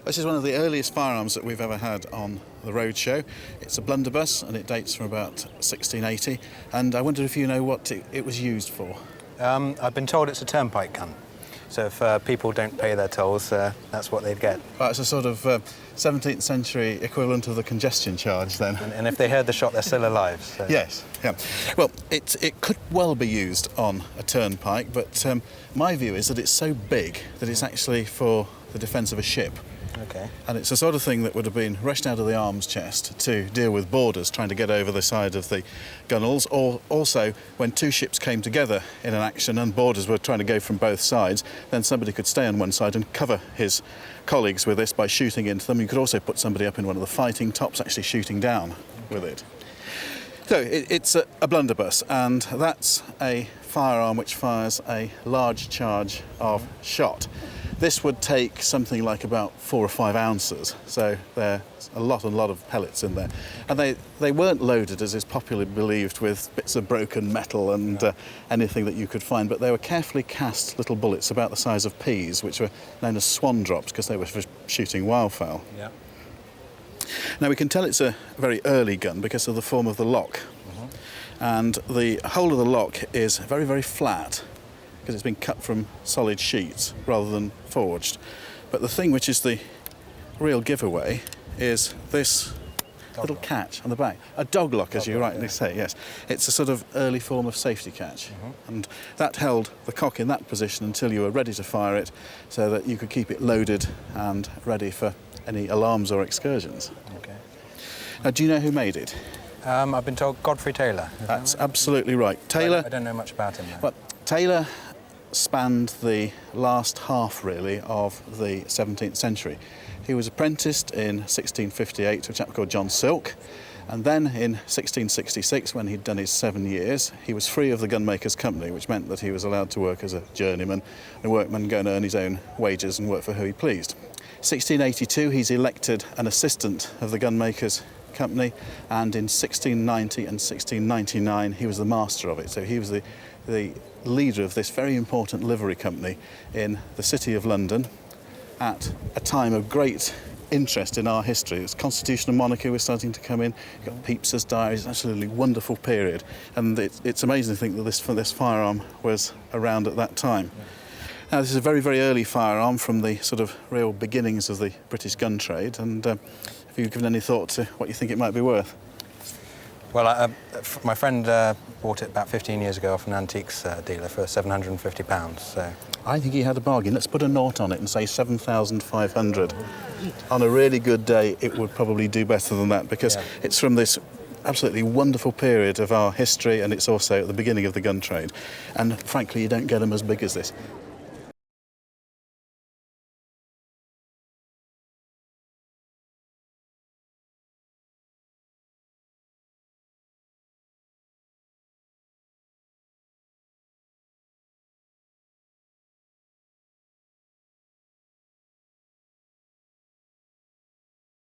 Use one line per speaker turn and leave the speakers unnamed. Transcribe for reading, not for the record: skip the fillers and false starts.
This is one of the earliest firearms that we've ever had on the roadshow. It's a blunderbuss and it dates from about 1680. And I wonder if you know what it was used for.
I've been told it's a turnpike gun. So if people don't pay their tolls, that's what they'd get.
Well, it's a sort of 17th century equivalent of the congestion charge then.
And if they heard the shot, they're still alive. So.
Yes, yeah. Well, it could well be used on a turnpike, but my view is that it's so big that it's actually for the defence of a ship.
Okay.
And it's the sort of thing that would have been rushed out of the arms chest to deal with boarders trying to get over the side of the gunwales, or also when two ships came together in an action and boarders were trying to go from both sides, then somebody could stay on one side and cover his colleagues with this by shooting into them. You could also put somebody up in one of the fighting tops, actually shooting down with it. So it's a blunderbuss, and that's a firearm which fires a large charge of shot. This would take something like about 4 or 5 ounces, so there's a lot of pellets in there. And they weren't loaded, as is popularly believed, with bits of broken metal and anything that you could find, but they were carefully cast little bullets about the size of peas, which were known as swan drops because they were for shooting wildfowl.
Yeah.
Now we can tell it's a very early gun because of the form of the lock. And the whole of the lock is very, very flat, because it's been cut from solid sheets rather than forged. But the thing which is the real giveaway is this little catch on the back. A dog lock, as you rightly say, yes. It's a sort of early form of safety catch. And that held the cock in that position until you were ready to fire it, so that you could keep it loaded and ready for any alarms or excursions.
Okay.
Now, do you know who made it?
I've been told Godfrey Taylor.
That's absolutely right. Taylor.
I don't know much about him though.
Well, Taylor spanned the last half, really, of the 17th century. He was apprenticed in 1658 to a chap called John Silk, and then in 1666, when he'd done his 7 years, he was free of the gunmaker's company, which meant that he was allowed to work as a journeyman, a workman, go and earn his own wages and work for who he pleased. 1682, he's elected an assistant of the gunmaker's company, and in 1690 and 1699 he was the master of it. So he was the leader of this very important livery company in the city of London at a time of great interest in our history. It's constitutional monarchy was starting to come in. You've got Pepys's diaries. It's an absolutely wonderful period, and it's amazing to think that this firearm was around at that time. Now, this is a very, very early firearm from the sort of real beginnings of the British gun trade, and have you given any thought to what you think it might be worth?
Well, my friend bought it about 15 years ago off an antiques dealer for £750. So.
I think he had a bargain. Let's put a nought on it and say 7,500. On a really good day, it would probably do better than that, because it's from this absolutely wonderful period of our history, and it's also at the beginning of the gun trade. And frankly, you don't get them as big as this.